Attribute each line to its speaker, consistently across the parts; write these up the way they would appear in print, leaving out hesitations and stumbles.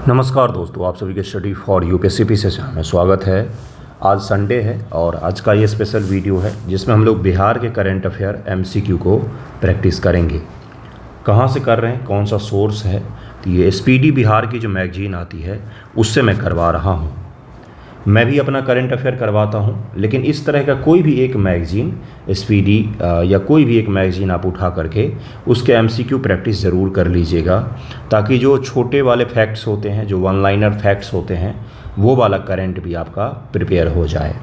Speaker 1: नमस्कार दोस्तों, आप सभी के स्टडी फॉर यूपीएससी सेशन में स्वागत है। आज संडे है और आज का ये स्पेशल वीडियो है जिसमें हम लोग बिहार के करंट अफेयर एमसीक्यू को प्रैक्टिस करेंगे। कहाँ से कर रहे हैं, कौन सा सोर्स है, तो ये स्पीडी बिहार की जो मैगजीन आती है उससे मैं करवा रहा हूँ। मैं भी अपना करंट अफेयर करवाता हूँ, लेकिन इस तरह का कोई भी एक मैगज़ीन स्पीडी या कोई भी एक मैगज़ीन आप उठा करके उसके एमसीक्यू प्रैक्टिस ज़रूर कर लीजिएगा, ताकि जो छोटे वाले फैक्ट्स होते हैं, जो वन लाइनर फैक्ट्स होते हैं, वो वाला करंट भी आपका प्रिपेयर हो जाए।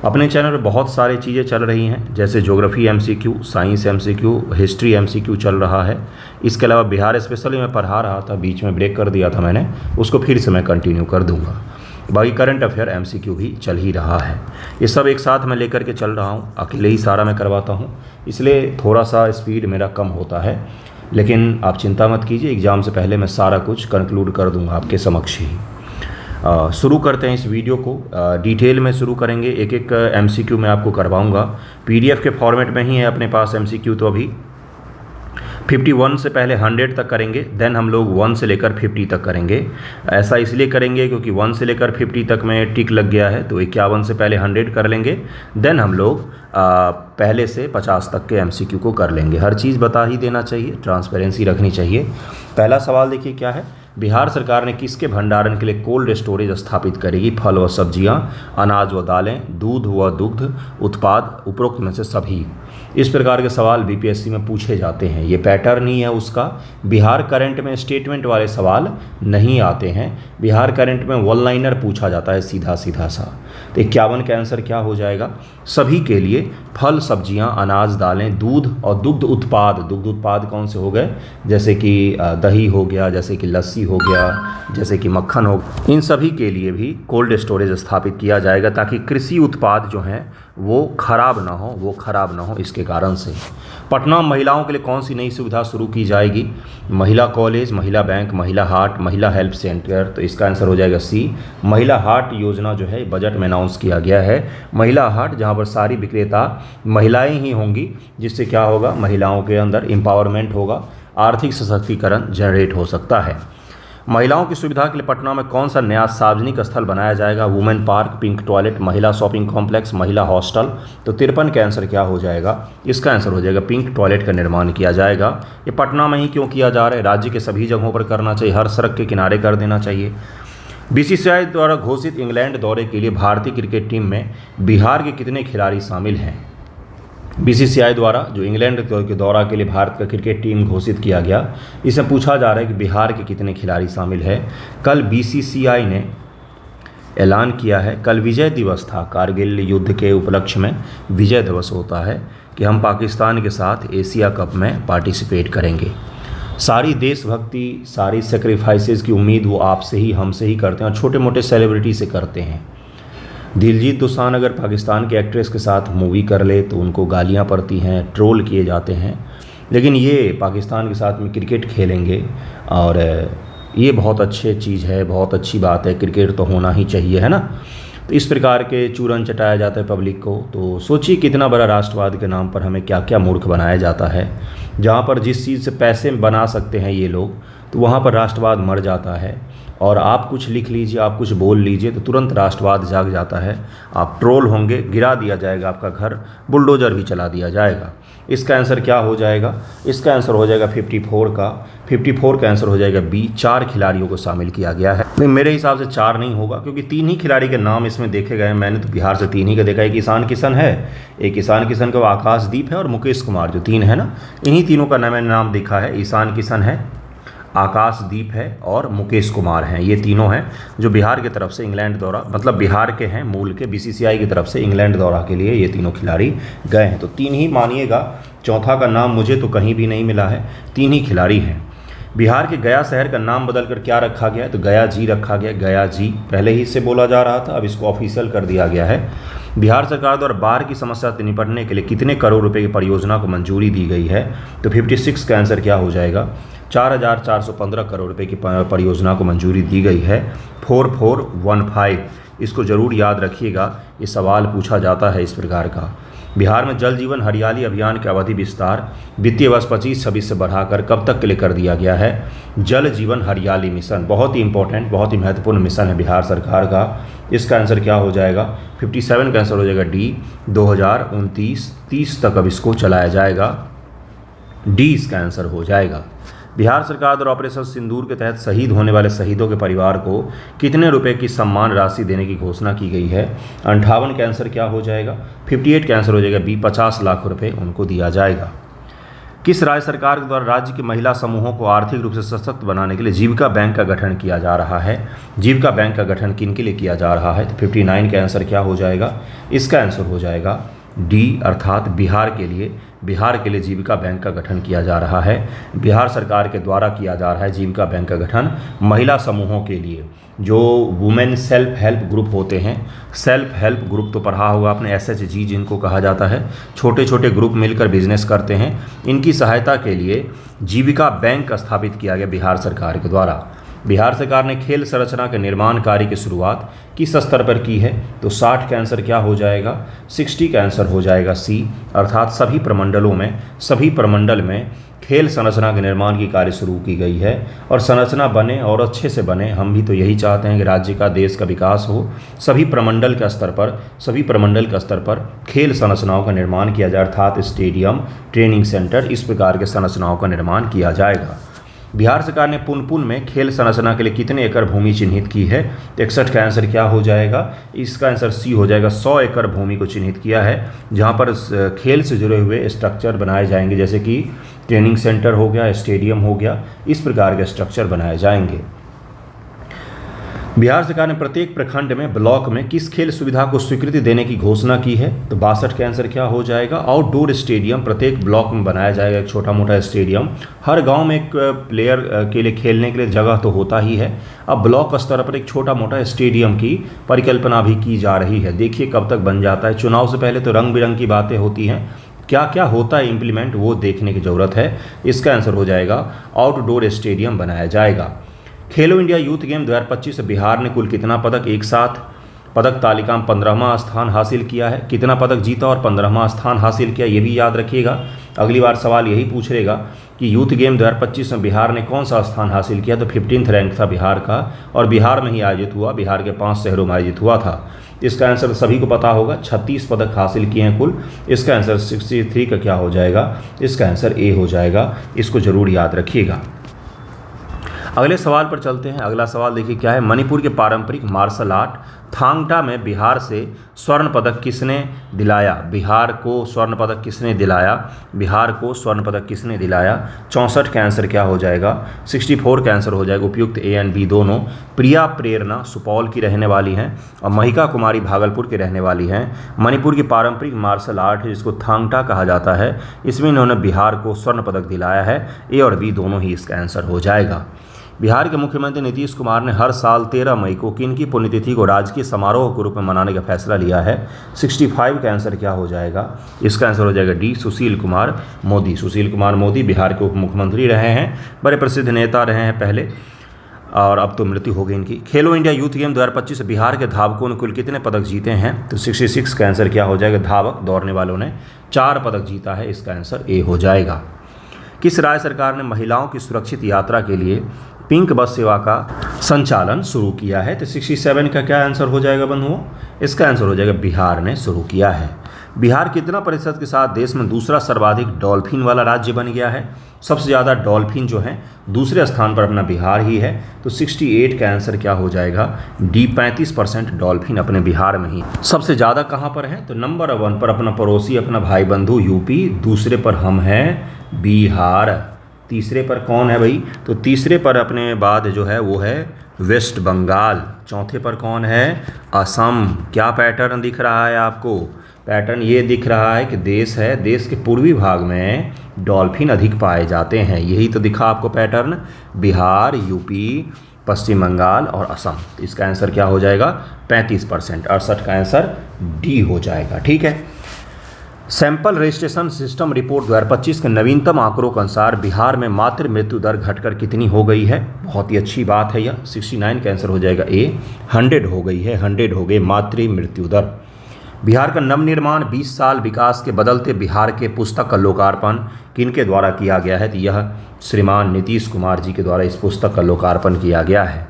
Speaker 1: अपने चैनल पर बहुत सारी चीज़ें चल रही हैं, जैसे geography MCQ, science MCQ, history MCQ चल रहा है। इसके अलावा बिहार स्पेशली मैं पढ़ा रहा था, बीच में ब्रेक कर दिया था मैंने, उसको फिर से मैं कंटिन्यू कर दूँगा। बाकी करंट अफेयर एमसीक्यू भी चल ही रहा है। ये सब एक साथ मैं लेकर के चल रहा हूँ, अकेले ही सारा मैं करवाता हूँ, इसलिए थोड़ा सा स्पीड मेरा कम होता है। लेकिन आप चिंता मत कीजिए, एग्ज़ाम से पहले मैं सारा कुछ कंक्लूड कर दूँगा आपके समक्ष ही। शुरू करते हैं इस वीडियो को। डिटेल में शुरू करेंगे, एक एक एमसीक्यू मैं आपको करवाऊँगा। पीडीएफ के फॉर्मेट में ही है अपने पास एमसीक्यू, तो अभी 51 से पहले 100 तक करेंगे, देन हम लोग 1 से लेकर 50 तक करेंगे। ऐसा इसलिए करेंगे क्योंकि 1 से लेकर 50 तक में टिक लग गया है, तो 51 से पहले 100 कर लेंगे, देन हम लोग पहले से 50 तक के एमसीक्यू को कर लेंगे। हर चीज़ बता ही देना चाहिए, ट्रांसपेरेंसी रखनी चाहिए। पहला सवाल देखिए क्या है, बिहार सरकार ने किसके भंडारण के लिए कोल्ड स्टोरेज स्थापित करेगी? फल व सब्जियां, अनाज व दालें, दूध व दुग्ध उत्पाद, उपरोक्त में से सभी। इस प्रकार के सवाल बीपीएससी में पूछे जाते हैं। ये पैटर्न ही है उसका। बिहार करंट में स्टेटमेंट वाले सवाल नहीं आते हैं, बिहार करंट में वन लाइनर पूछा जाता है सीधा सीधा सा। तो 51 का आंसर क्या हो जाएगा? सभी के लिए फल, सब्जियां, अनाज, दालें, दूध और दुग्ध उत्पाद। दुग्ध उत्पाद कौन से हो गए? जैसे कि दही हो गया, जैसे कि लस्सी हो गया, जैसे कि मक्खन हो गया। इन सभी के लिए भी कोल्ड स्टोरेज स्थापित किया जाएगा, ताकि कृषि उत्पाद जो हैं वो खराब ना हो इसके कारण से। पटना महिलाओं के लिए कौन सी नई सुविधा शुरू की जाएगी? महिला कॉलेज, महिला बैंक, महिला हाट, महिला हेल्प सेंटर। तो इसका आंसर हो जाएगा सी। महिला हाट योजना जो है बजट में अनाउंस किया गया है। महिला हाट जहां पर सारी विक्रेता महिलाएं ही होंगी, जिससे क्या होगा, महिलाओं के अंदर एम्पावरमेंट होगा, आर्थिक सशक्तिकरण जनरेट हो सकता है। महिलाओं की सुविधा के लिए पटना में कौन सा नया सार्वजनिक स्थल बनाया जाएगा? वुमेन पार्क, पिंक टॉयलेट, महिला शॉपिंग कॉम्प्लेक्स, महिला हॉस्टल। तो 53 का आंसर क्या हो जाएगा? इसका आंसर हो जाएगा पिंक टॉयलेट का निर्माण किया जाएगा। ये पटना में ही क्यों किया जा रहा है? राज्य के सभी जगहों पर करना चाहिए, हर सड़क के किनारे कर देना चाहिए। बीसीसीआई द्वारा घोषित इंग्लैंड दौरे के लिए भारतीय क्रिकेट टीम में बिहार के कितने खिलाड़ी शामिल हैं? बीसीसीआई द्वारा जो इंग्लैंड के दौरा के लिए भारत का क्रिकेट टीम घोषित किया गया, इसमें पूछा जा रहा है कि बिहार के कितने खिलाड़ी शामिल है। कल बीसीसीआई ने ऐलान किया है, कल विजय दिवस था, कारगिल युद्ध के उपलक्ष्य में विजय दिवस होता है, कि हम पाकिस्तान के साथ एशिया कप में पार्टिसिपेट करेंगे। सारी देशभक्ति, सारी सेक्रीफाइसेस की उम्मीद वो आपसे ही, हमसे ही करते हैं, और छोटे मोटे सेलिब्रिटी से करते हैं। दिलजीत दोसांझ अगर पाकिस्तान के एक्ट्रेस के साथ मूवी कर ले तो उनको गालियां पड़ती हैं, ट्रोल किए जाते हैं, लेकिन ये पाकिस्तान के साथ में क्रिकेट खेलेंगे, और ये बहुत अच्छी चीज़ है, बहुत अच्छी बात है। क्रिकेट तो होना ही चाहिए, है ना। तो इस प्रकार के चूरन चटाया जाता है पब्लिक को। तो सोचिए कितना बड़ा राष्ट्रवाद के नाम पर हमें क्या क्या मूर्ख बनाया जाता है। जहाँ पर जिस चीज़ से पैसे बना सकते हैं ये लोग, तो वहाँ पर राष्ट्रवाद मर जाता है। और आप कुछ लिख लीजिए, आप कुछ बोल लीजिए, तो तुरंत राष्ट्रवाद जाग जाता है। आप ट्रोल होंगे, गिरा दिया जाएगा आपका घर, बुलडोजर भी चला दिया जाएगा। इसका आंसर क्या हो जाएगा? इसका आंसर हो जाएगा 54 का आंसर हो जाएगा बी। 4 खिलाड़ियों को शामिल किया गया है। नहीं, मेरे हिसाब से 4 नहीं होगा, क्योंकि 3 ही खिलाड़ी के नाम इसमें देखे गए हैं। मैंने तो बिहार से 3 ही का देखा है। एक ईशान किशन है, एक ईशान किशन का आकाशदीप है, और मुकेश कुमार, जो 3 है ना, इन्हीं तीनों का मैंने नाम देखा है। ईशान किशन है, आकाशदीप है और मुकेश कुमार हैं। ये तीनों हैं जो बिहार की तरफ से इंग्लैंड दौरा, मतलब बिहार के हैं मूल के, बीसीसीआई की तरफ से इंग्लैंड दौरा के लिए ये तीनों खिलाड़ी गए हैं। तो 3 ही मानिएगा, चौथा का नाम मुझे तो कहीं भी नहीं मिला है। 3 ही खिलाड़ी हैं। बिहार के गया शहर का नाम बदलकर क्या रखा गया है? तो गया जी रखा गया। गया जी पहले ही इससे बोला जा रहा था, अब इसको ऑफिशियल कर दिया गया है। बिहार सरकार द्वारा बाढ़ की समस्या से निपटने के लिए कितने करोड़ रुपए की परियोजना को मंजूरी दी गई है? तो 56 का आंसर क्या हो जाएगा? 4,415 करोड़ रुपए की परियोजना को मंजूरी दी गई है। 4415, इसको ज़रूर याद रखिएगा, ये सवाल पूछा जाता है इस प्रकार का। बिहार में जल जीवन हरियाली अभियान के अवधि विस्तार वित्तीय वर्ष 25-26 से बढ़ाकर कब तक के लिए कर दिया गया है? जल जीवन हरियाली मिशन बहुत ही इंपॉर्टेंट, बहुत ही महत्वपूर्ण मिशन है बिहार सरकार का। इसका आंसर क्या हो जाएगा? 57 का आंसर हो जाएगा डी। 2029-30 तक अब इसको चलाया जाएगा। डी इसका आंसर हो जाएगा। बिहार सरकार द्वारा ऑपरेशन सिंदूर के तहत शहीद होने वाले शहीदों के परिवार को कितने रुपए की सम्मान राशि देने की घोषणा की गई है? 58 का आंसर क्या हो जाएगा? 58 का आंसर हो जाएगा बी। 50 लाख रुपए उनको दिया जाएगा। किस राज्य सरकार के द्वारा राज्य की महिला समूहों को आर्थिक रूप से सशक्त बनाने के लिए जीविका बैंक का गठन किया जा रहा है? जीविका बैंक का गठन किन के लिए किया जा रहा है? तो 59 का आंसर क्या हो जाएगा? इसका आंसर हो जाएगा डी, अर्थात बिहार के लिए जीविका बैंक का गठन किया जा रहा है। बिहार सरकार के द्वारा किया जा रहा है जीविका बैंक का गठन महिला समूहों के लिए, जो वुमेन सेल्फ हेल्प ग्रुप होते हैं। सेल्फ हेल्प ग्रुप तो पढ़ा होगा आपने, SHG जिनको कहा जाता है। छोटे छोटे ग्रुप मिलकर बिजनेस करते हैं। इनकी सहायता के लिए जीविका बैंक स्थापित किया गया बिहार सरकार के द्वारा। बिहार सरकार ने खेल संरचना के निर्माण कार्य की शुरुआत किस स्तर पर की है? तो 60 का आंसर क्या हो जाएगा? 60 का आंसर हो जाएगा सी, अर्थात सभी प्रमंडल में खेल संरचना के निर्माण की कार्य शुरू की गई है। और संरचना बने और अच्छे से बने, हम भी तो यही चाहते हैं कि राज्य का, देश का विकास हो। सभी प्रमंडल के स्तर पर खेल संरचनाओं का निर्माण किया जाए, अर्थात स्टेडियम, ट्रेनिंग सेंटर, इस प्रकार के संरचनाओं का निर्माण किया जाएगा। बिहार सरकार ने पुनपुन में खेल संरचना के लिए कितने एकड़ भूमि चिन्हित की है? 61 का आंसर क्या हो जाएगा? इसका आंसर सी हो जाएगा। 100 एकड़ भूमि को चिन्हित किया है, जहां पर खेल से जुड़े हुए स्ट्रक्चर बनाए जाएंगे, जैसे कि ट्रेनिंग सेंटर हो गया, स्टेडियम हो गया, इस प्रकार के स्ट्रक्चर बनाए जाएंगे। बिहार सरकार ने प्रत्येक प्रखंड में, ब्लॉक में किस खेल सुविधा को स्वीकृति देने की घोषणा की है? तो 62 का आंसर क्या हो जाएगा? आउटडोर स्टेडियम प्रत्येक ब्लॉक में बनाया जाएगा, एक छोटा मोटा स्टेडियम। हर गांव में एक प्लेयर के लिए खेलने के लिए जगह तो होता ही है। अब ब्लॉक स्तर पर एक छोटा मोटा स्टेडियम की परिकल्पना भी की जा रही है। देखिए कब तक बन जाता है। चुनाव से पहले तो रंग बिरंग की बातें होती हैं, क्या क्या होता है इम्प्लीमेंट, वो देखने की ज़रूरत है। इसका आंसर हो जाएगा आउटडोर स्टेडियम बनाया जाएगा। खेलो इंडिया यूथ गेम 2025 से बिहार ने कुल कितना पदक एक साथ पदक तालिका में 15वां स्थान हासिल किया है? कितना पदक जीता और 15वां स्थान हासिल किया, ये भी याद रखिएगा। अगली बार सवाल यही पूछेगा कि यूथ गेम 2025 में बिहार ने कौन सा स्थान हासिल किया? तो 15th रैंक था बिहार का, और बिहार में ही आयोजित हुआ, बिहार के 5 शहरों में आयोजित हुआ था। इसका आंसर सभी को पता होगा, 36 पदक हासिल किए हैं कुल। इसका आंसर 63 का क्या हो जाएगा? इसका आंसर ए हो जाएगा। इसको जरूर याद रखिएगा। अगले सवाल पर चलते हैं। अगला सवाल देखिए क्या है। मणिपुर के पारंपरिक मार्शल आर्ट थांग टा में बिहार से स्वर्ण पदक किसने दिलाया? बिहार को स्वर्ण पदक किसने दिलाया? 64 का आंसर क्या हो जाएगा? 64 का आंसर हो जाएगा उपयुक्त ए एंड बी दोनों। प्रिया प्रेरणा सुपौल की रहने वाली हैं और महिका कुमारी भागलपुर की रहने वाली हैं। मणिपुर की पारंपरिक मार्शल आर्ट है जिसको थांग टा कहा जाता है, इसमें इन्होंने बिहार को स्वर्ण पदक दिलाया है। ए और बी दोनों ही इसका आंसर हो जाएगा। बिहार के मुख्यमंत्री नीतीश कुमार ने हर साल 13 मई को किनकी पुण्यतिथि को राजकीय समारोह के रूप में मनाने का फैसला लिया है? 65 का आंसर क्या हो जाएगा? इसका आंसर हो जाएगा डी, सुशील कुमार मोदी। सुशील कुमार मोदी बिहार के उप मुख्यमंत्री रहे हैं, बड़े प्रसिद्ध नेता रहे हैं पहले, और अब तो मृत्यु हो गई इनकी। खेलो इंडिया यूथ गेम 2025 से बिहार के धावकों ने कुल कितने पदक जीते हैं? तो 66 का आंसर क्या हो जाएगा? धावक दौड़ने वालों ने 4 पदक जीता है। इसका आंसर ए हो जाएगा। किस राज्य सरकार ने महिलाओं की सुरक्षित यात्रा के लिए पिंक बस सेवा का संचालन शुरू किया है? तो 67 का क्या आंसर हो जाएगा बंधुओं? इसका आंसर हो जाएगा बिहार ने शुरू किया है। बिहार कितना प्रतिशत के साथ देश में दूसरा सर्वाधिक डॉल्फिन वाला राज्य बन गया है? सबसे ज़्यादा डॉल्फिन जो है दूसरे स्थान पर अपना बिहार ही है। तो 68 का आंसर क्या हो जाएगा? डी, 35% डॉल्फिन अपने बिहार में ही। सबसे ज़्यादा कहाँ पर है? तो नंबर 1 पर अपना पड़ोसी, अपना भाई बंधु यूपी, दूसरे पर हम हैं बिहार, तीसरे पर कौन है भाई? तो तीसरे पर अपने बाद जो है वो है वेस्ट बंगाल, चौथे पर कौन है? असम। क्या पैटर्न दिख रहा है आपको? पैटर्न ये दिख रहा है कि देश है, देश के पूर्वी भाग में डॉल्फिन अधिक पाए जाते हैं, यही तो दिखा आपको पैटर्न। बिहार, यूपी, पश्चिम बंगाल और असम। इसका आंसर क्या हो जाएगा? 35%। 68 का आंसर डी हो जाएगा। ठीक है। सैंपल रजिस्ट्रेशन सिस्टम रिपोर्ट 2025 के नवीनतम आंकड़ों के अनुसार बिहार में मातृ मृत्यु दर घटकर कितनी हो गई है? बहुत ही अच्छी बात है यह। 69 का आंसर हो जाएगा ए, 100 हो गई है, 100 हो गई मातृ मृत्यु दर। बिहार का नवनिर्माण 20 साल विकास के बदलते बिहार के पुस्तक का लोकार्पण किनके द्वारा किया गया है? तो यह श्रीमान नीतीश कुमार जी के द्वारा इस पुस्तक का लोकार्पण किया गया है।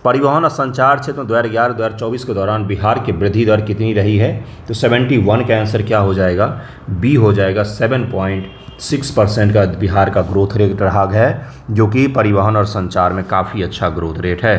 Speaker 1: परिवहन और संचार क्षेत्र में 2011-2024 के दौरान बिहार की वृद्धि दर कितनी रही है? तो 71 का आंसर क्या हो जाएगा? बी हो जाएगा। 7.6% का बिहार का ग्रोथ रेट रहा है, जो कि परिवहन और संचार में काफ़ी अच्छा ग्रोथ रेट है।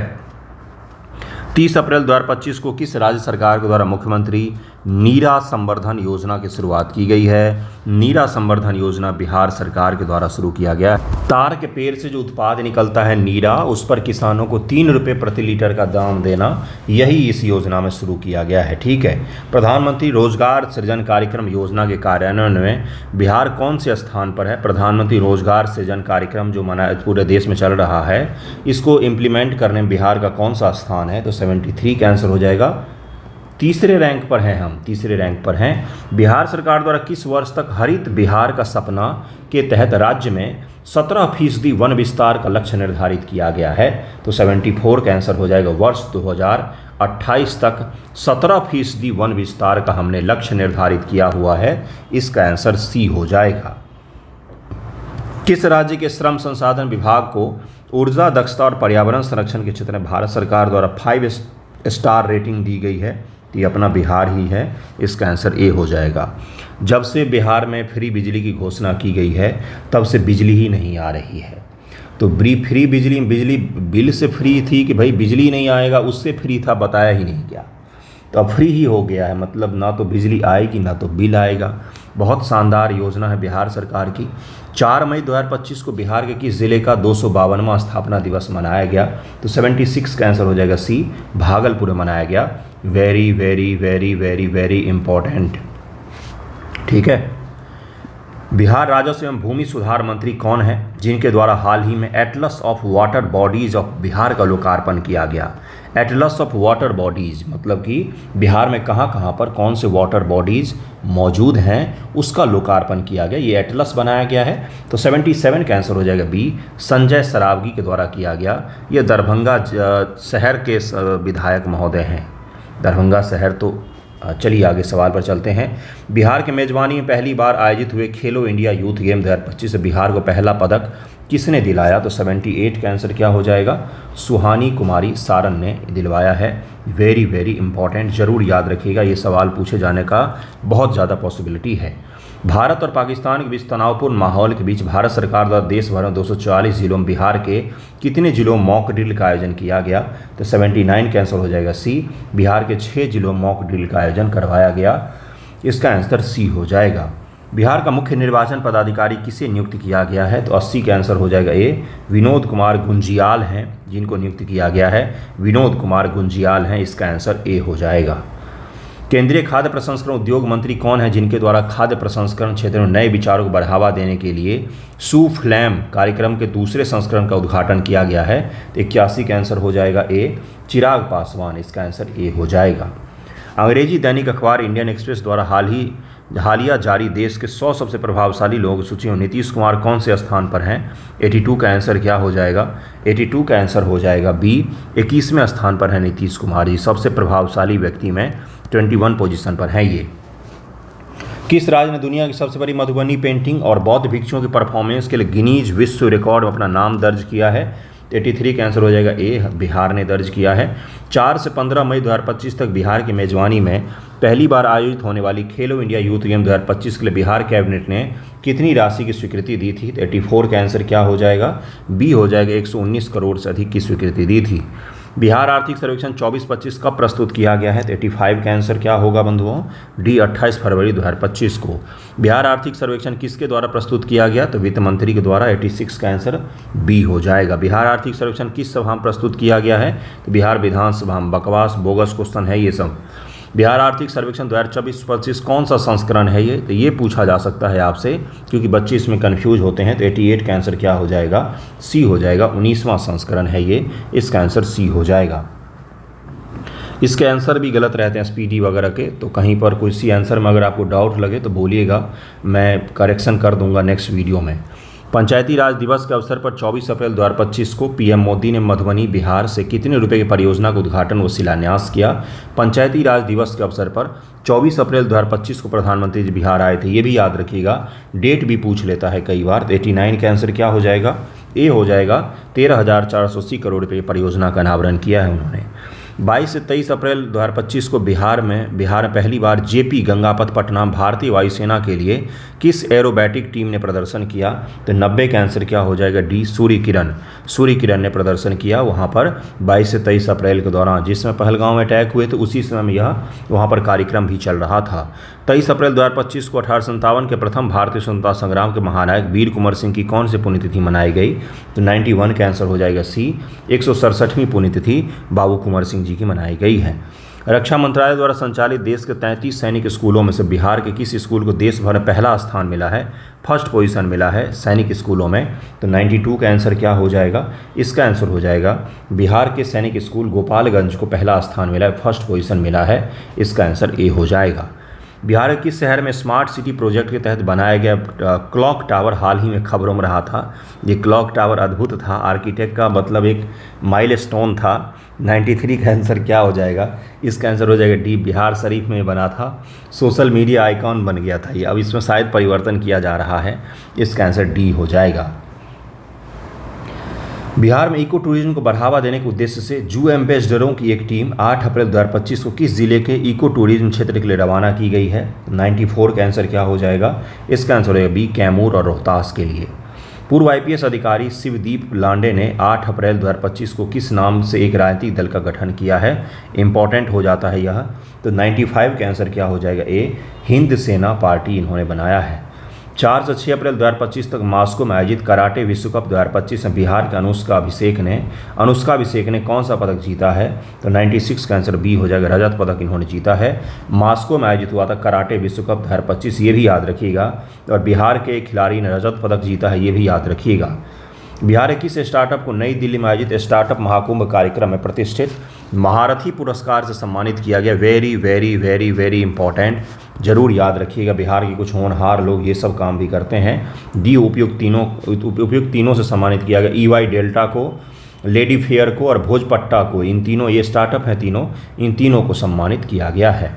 Speaker 1: 30 अप्रैल 2025 को किस राज्य सरकार के द्वारा मुख्यमंत्री नीरा संवर्धन योजना की शुरुआत की गई है? नीरा संवर्धन योजना बिहार सरकार के द्वारा शुरू किया गया है। तार के पेड़ से जो उत्पाद निकलता है नीरा, उस पर किसानों को 3 रुपये प्रति लीटर का दाम देना, यही इस योजना में शुरू किया गया है। ठीक है। प्रधानमंत्री रोजगार सृजन कार्यक्रम योजना के कार्यान्वयन में बिहार कौन से स्थान पर है? प्रधानमंत्री रोजगार सृजन कार्यक्रम जो पूरे देश में चल रहा है, इसको इम्प्लीमेंट करने में बिहार का कौन सा स्थान है? तो 73 का आंसर हो जाएगा। तीसरे रैंक पर हैं हम, तीसरे रैंक पर हैं। बिहार सरकार द्वारा किस वर्ष तक हरित बिहार का सपना के तहत राज्य में 17% वन विस्तार का लक्ष्य निर्धारित किया गया है? तो 74 का आंसर हो जाएगा। वर्ष 2028 तक 17% वन विस्तार का हमने लक्ष्य निर्धारित किया हुआ है। इसका आंसर सी हो जाएगा। किस राज्य के श्रम संसाधन विभाग को ऊर्जा दक्षता और पर्यावरण संरक्षण के क्षेत्र में भारत सरकार द्वारा 5 स्टार रेटिंग दी गई है? तो ये अपना बिहार ही है। इसका आंसर ए हो जाएगा। जब से बिहार में फ्री बिजली की घोषणा की गई है, तब से बिजली ही नहीं आ रही है। तो फ्री बिजली बिल से फ्री थी कि भाई बिजली नहीं आएगा, उससे फ्री था, बताया ही नहीं गया। तो अब फ्री ही हो गया है, मतलब ना तो बिजली आएगी ना तो बिल आएगा। बहुत शानदार योजना है बिहार सरकार की। 4 मई 2025 को बिहार के किस जिले का 252वां स्थापना दिवस मनाया गया? तो 76 का आंसर हो जाएगा सी, भागलपुर में मनाया गया। Very very very very very important. ठीक है। बिहार राजस्व एवं भूमि सुधार मंत्री कौन है जिनके द्वारा हाल ही में Atlas of water bodies of Bihar का लोकार्पण किया गया? एटलस ऑफ वाटर बॉडीज मतलब कि बिहार में कहाँ कहाँ पर कौन से वाटर बॉडीज मौजूद हैं, उसका लोकार्पण किया गया। ये एटलस बनाया गया है। तो 77 का आंसर हो जाएगा बी, संजय सरावगी के द्वारा किया गया। ये दरभंगा शहर के विधायक महोदय हैं। दरभंगा शहर। तो चलिए आगे सवाल पर चलते हैं। बिहार के मेजबानी में पहली बार आयोजित हुए खेलो इंडिया यूथ गेम 2025 से बिहार को पहला पदक किसने दिलाया? तो 78 का आंसर क्या हो जाएगा? सुहानी कुमारी सारन ने दिलवाया है। वेरी वेरी इंपॉर्टेंट, जरूर याद रखिएगा, ये सवाल पूछे जाने का बहुत ज़्यादा पॉसिबिलिटी है। भारत और पाकिस्तान के बीच तनावपूर्ण माहौल के बीच भारत सरकार द्वारा देश भर में 240 जिलों में बिहार के कितने जिलों में मॉक ड्रिल का आयोजन किया गया? तो 79 का आंसर हो जाएगा सी, बिहार के 6 जिलों में मॉक ड्रिल का आयोजन करवाया गया। इसका आंसर सी हो जाएगा। बिहार का मुख्य निर्वाचन पदाधिकारी किसे नियुक्त किया गया है? तो 80 का आंसर हो जाएगा ए, विनोद कुमार गुंजियाल हैं जिनको नियुक्त किया गया है। विनोद कुमार गुंजियाल हैं। इसका आंसर ए हो जाएगा। केंद्रीय खाद्य प्रसंस्करण उद्योग मंत्री कौन है जिनके द्वारा खाद्य प्रसंस्करण क्षेत्र में नए विचारों को बढ़ावा देने के लिए सुफ्लैम कार्यक्रम के दूसरे संस्करण का उद्घाटन किया गया है? तो 81 का आंसर हो जाएगा ए, चिराग पासवान। इसका आंसर ए हो जाएगा। अंग्रेजी दैनिक अखबार इंडियन एक्सप्रेस द्वारा हालिया जारी देश के 100 सबसे प्रभावशाली लोगों की सूची में नीतीश कुमार कौन से स्थान पर हैं? 82 का आंसर क्या हो जाएगा? 82 का आंसर हो जाएगा बी, 21वें स्थान पर है नीतीश कुमार जी। सबसे प्रभावशाली व्यक्ति में 21 पोजीशन पर है ये। किस राज्य ने दुनिया की सबसे बड़ी मधुबनी पेंटिंग और बौद्ध भिक्षुओं की परफॉर्मेंस के लिए गिनीज विश्व रिकॉर्ड में अपना नाम दर्ज किया है? 83 का आंसर हो जाएगा ए, बिहार ने दर्ज किया है। 4 से 15 मई 2025 तक बिहार की मेजबानी में पहली बार आयोजित होने वाली खेलो इंडिया यूथ गेम 2025 के लिए बिहार कैबिनेट ने कितनी राशि की स्वीकृति दी थी? 84 का आंसर क्या हो जाएगा? बी हो जाएगा, 119 करोड़ से अधिक की स्वीकृति दी थी। बिहार आर्थिक सर्वेक्षण 24-25 कब प्रस्तुत किया गया है? तो 85 का आंसर क्या होगा बंधुओं? डी, 28 फरवरी 2025 को। बिहार आर्थिक सर्वेक्षण किसके द्वारा प्रस्तुत किया गया? तो वित्त मंत्री के द्वारा। 86 का आंसर बी हो जाएगा। बिहार आर्थिक सर्वेक्षण किस सभा में प्रस्तुत किया गया है? तो बिहार विधानसभा में। बकवास बोगस क्वेश्चन है ये सब। बिहार आर्थिक सर्वेक्षण 2024-25 कौन सा संस्करण है ये? तो ये पूछा जा सकता है आपसे, क्योंकि बच्चे इसमें कंफ्यूज होते हैं। तो 88 का आंसर क्या हो जाएगा? सी हो जाएगा। 19वां संस्करण है ये। इसका आंसर सी हो जाएगा। इसके आंसर भी गलत रहते हैं स्पीडी वगैरह के, तो कहीं पर किसी आंसर में अगर आपको डाउट लगे तो बोलिएगा, मैं करेक्शन कर दूंगा नेक्स्ट वीडियो में। पंचायती राज दिवस के अवसर पर 24 अप्रैल 2025 को पीएम मोदी ने मधुबनी बिहार से कितने रुपए की परियोजना का उद्घाटन व शिलान्यास किया। पंचायती राज दिवस के अवसर पर 24 अप्रैल 2025 को प्रधानमंत्री जी बिहार आए थे, ये भी याद रखिएगा, डेट भी पूछ लेता है कई बार। 89 का आंसर क्या हो जाएगा? ए हो जाएगा। 13,480 करोड़ रुपये परियोजना का अनावरण किया है उन्होंने। 22 से 23 अप्रैल 2025 को बिहार में पहली बार जेपी गंगापथ पटना भारतीय वायुसेना के लिए किस एरोबैटिक टीम ने प्रदर्शन किया? तो 90 का आंसर क्या हो जाएगा? डी, सूर्य किरण ने प्रदर्शन किया वहाँ पर 22 से 23 अप्रैल के दौरान, जिसमें पहलगांव में अटैक हुए थे उसी समय में यह वहाँ पर कार्यक्रम भी चल रहा था। 23 अप्रैल 2025 को 1857 के प्रथम भारतीय स्वतंत्रता संग्राम के महानायक वीर कुंवर सिंह की कौन सी पुण्यतिथि मनाई गई? तो 91 का आंसर हो जाएगा सी, 167वीं पुण्यतिथि बाबू कुंवर सिंह जी की मनाई गई है। रक्षा मंत्रालय द्वारा संचालित देश के 33 सैनिक स्कूलों में से बिहार के किस स्कूल को देश भर में पहला स्थान मिला है, फर्स्ट पोजीशन मिला है सैनिक स्कूलों में? तो 92 का आंसर क्या हो जाएगा? इसका आंसर हो जाएगा बिहार के सैनिक स्कूल गोपालगंज को पहला स्थान मिला है, फर्स्ट पोजीशन मिला है। इसका आंसर ए हो जाएगा। बिहार के किस शहर में स्मार्ट सिटी प्रोजेक्ट के तहत बनाया गया क्लॉक टावर हाल ही में खबरों में रहा था? ये क्लॉक टावर अद्भुत था, आर्किटेक्ट का मतलब एक माइलस्टोन था। 93 का आंसर क्या हो जाएगा? इसका आंसर हो जाएगा डी, बिहार शरीफ में बना था। सोशल मीडिया आइकॉन बन गया था ये, अब इसमें शायद परिवर्तन किया जा रहा है। इसका आंसर डी हो जाएगा। बिहार में इको टूरिज्म को बढ़ावा देने के उद्देश्य से जू एम्बेसडरों की एक टीम 8 अप्रैल 2025 को किस जिले के इको टूरिज्म क्षेत्र के लिए रवाना की गई है? 94 का आंसर क्या हो जाएगा? इसका आंसर है बी, कैमूर और रोहतास के लिए। पूर्व आईपीएस अधिकारी शिवदीप लांडे ने 8 अप्रैल 2025 को किस नाम से एक राजनीतिक दल का गठन किया है? इंपॉर्टेंट हो जाता है यह। तो 95 का आंसर क्या हो जाएगा? ए, हिंद सेना पार्टी इन्होंने बनाया है। 4 से 6 अप्रैल 2025 तक मॉस्को में आयोजित कराटे विश्व कप 2025 में बिहार के अनुष्का अभिषेक ने कौन सा पदक जीता है? तो 96 का आंसर बी हो जाएगा, रजत पदक इन्होंने जीता है। मॉस्को में आयोजित हुआ था कराटे विश्व कप 2025, ये भी याद रखिएगा। और बिहार के एक खिलाड़ी ने रजत पदक जीता है, ये भी याद रखिएगा। बिहार के किस स्टार्टअप को नई दिल्ली में आयोजित स्टार्टअप महाकुंभ कार्यक्रम में प्रतिष्ठित महारथी पुरस्कार से सम्मानित किया गया? Very very very very important, जरूर याद रखिएगा। बिहार के कुछ होनहार लोग ये सब काम भी करते हैं। डी, उपयुक्त तीनों से सम्मानित किया गया। EY डेल्टा को, लेडी फेयर को और भोजपट्टा को, इन तीनों, ये स्टार्टअप हैं तीनों, इन तीनों को सम्मानित किया गया है।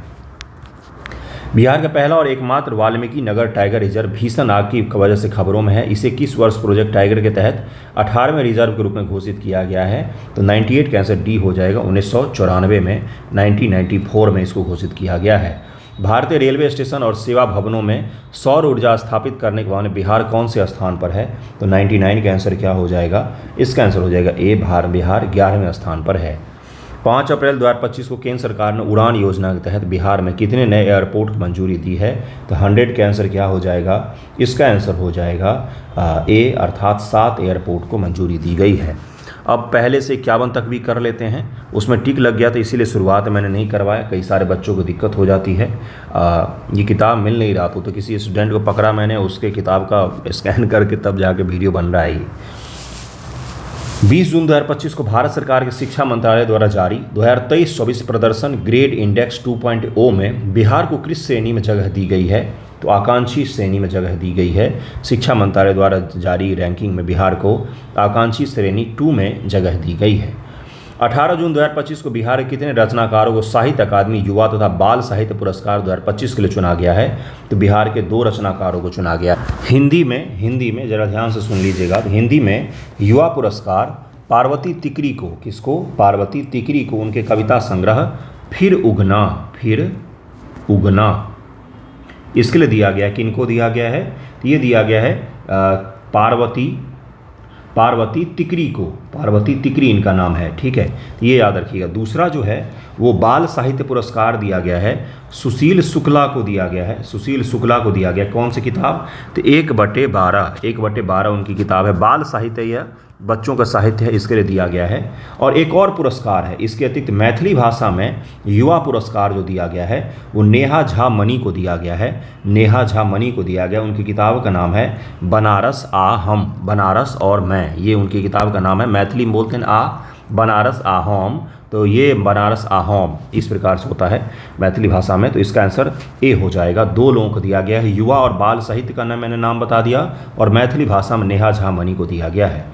Speaker 1: बिहार का पहला और एकमात्र वाल्मीकि नगर टाइगर रिजर्व भीषण आग की वजह से खबरों में है। इसे किस वर्ष प्रोजेक्ट टाइगर के तहत 18वें रिजर्व के रूप में घोषित किया गया है? तो 98 का आंसर डी हो जाएगा। 1994 में, 1994 में इसको घोषित किया गया है। भारतीय रेलवे स्टेशन और सेवा भवनों में सौर ऊर्जा स्थापित करने के मामले में बिहार कौन से स्थान पर है? तो 99 का आंसर क्या हो जाएगा? इसका आंसर हो जाएगा ए, बिहार 11वें स्थान पर है। 5 अप्रैल 2025 को केंद्र सरकार ने उड़ान योजना के तहत बिहार में कितने नए एयरपोर्ट को मंजूरी दी है? तो 100 का आंसर क्या हो जाएगा? इसका आंसर हो जाएगा ए, अर्थात 7 एयरपोर्ट को मंजूरी दी गई है। अब पहले से 51 तक भी कर लेते हैं, उसमें टिक लग गया था इसीलिए शुरुआत मैंने नहीं करवाया, कई सारे बच्चों को दिक्कत हो जाती है। ये किताब मिल नहीं रहा तो किसी स्टूडेंट को पकड़ा मैंने, उसके किताब का स्कैन करके तब जाके वीडियो बन रहा है ये। 20 जून 2025 को भारत सरकार के शिक्षा मंत्रालय द्वारा जारी 2023-24 प्रदर्शन ग्रेड इंडेक्स 2.0 में बिहार को किस श्रेणी में जगह दी गई है? तो आकांक्षी श्रेणी में जगह दी गई है। शिक्षा मंत्रालय द्वारा जारी रैंकिंग में बिहार को आकांक्षी श्रेणी 2 में जगह दी गई है। 18 जून 2025 को बिहार के कितने रचनाकारों को साहित्य अकादमी युवा तथा बाल साहित्य पुरस्कार 2025 के लिए चुना गया है? तो बिहार के 2 रचनाकारों को चुना गया। हिंदी में जरा ध्यान से सुन लीजिएगा। तो हिंदी में युवा पुरस्कार पार्वती तिकरी को, किसको? पार्वती तिकरी को, उनके कविता संग्रह फिर उगना इसके लिए दिया गया है। किनको दिया गया है? तो ये दिया गया है पार्वती तिकरी को, पार्वती तिकरी इनका नाम है, ठीक है, ये याद रखिएगा। दूसरा जो है वो बाल साहित्य पुरस्कार दिया गया है, सुशील शुक्ला को दिया गया है। सुशील शुक्ला को दिया गया, कौन सी किताब? तो 1/12 उनकी किताब है, बाल साहित्य या बच्चों का साहित्य है, इसके लिए दिया गया है। और एक और पुरस्कार है इसके अतिरिक्त मैथिली भाषा में युवा पुरस्कार जो दिया गया है वो नेहा झा मनी को दिया गया है। नेहा झा मनी को दिया गया, उनकी किताब का नाम है बनारस आ हम, बनारस और मैं, ये उनकी किताब का नाम है। मैथिली में बोलते हैं आ बनारस आ हम, तो ये बनारस आहोम इस प्रकार से होता है मैथिली भाषा में। तो इसका आंसर ए हो जाएगा। 2 लोगों को दिया गया है, युवा और बाल साहित्य का मैंने नाम बता दिया, और मैथिली भाषा में नेहा झा मनी को दिया गया है।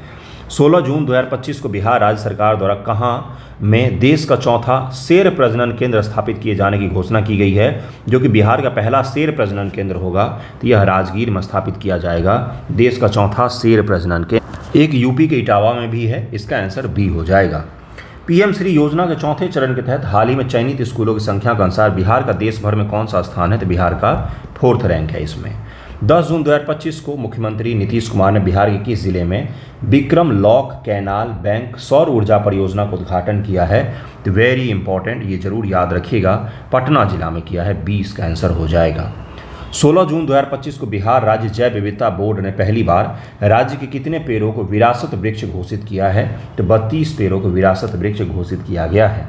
Speaker 1: 16 जून 2025 को बिहार राज्य सरकार द्वारा कहाँ में देश का चौथा शेर प्रजनन केंद्र स्थापित किए जाने की घोषणा की गई है, जो कि बिहार का पहला शेर प्रजनन केंद्र होगा। तो यह राजगीर में स्थापित किया जाएगा, देश का चौथा शेर प्रजनन केंद्र। एक यूपी के इटावा में भी है, इसका आंसर बी हो जाएगा। पीएम श्री योजना के चौथे चरण के तहत हाल ही में चयनित स्कूलों की संख्या के अनुसार बिहार का देश भर में कौन सा स्थान है? तो बिहार का 4th रैंक है इसमें। 10 जून 2025 को मुख्यमंत्री नीतीश कुमार ने बिहार के किस जिले में विक्रम लॉक कैनाल बैंक सौर ऊर्जा परियोजना का उद्घाटन किया है? तो वेरी इंपॉर्टेंट, ये जरूर याद रखिएगा, पटना जिला में किया है, 20 का आंसर हो जाएगा। 16 जून 2025 को बिहार राज्य जैव विविधता बोर्ड ने पहली बार राज्य के कितने पेड़ों को विरासत वृक्ष घोषित किया है? तो 32 पेड़ों को विरासत वृक्ष घोषित किया गया है।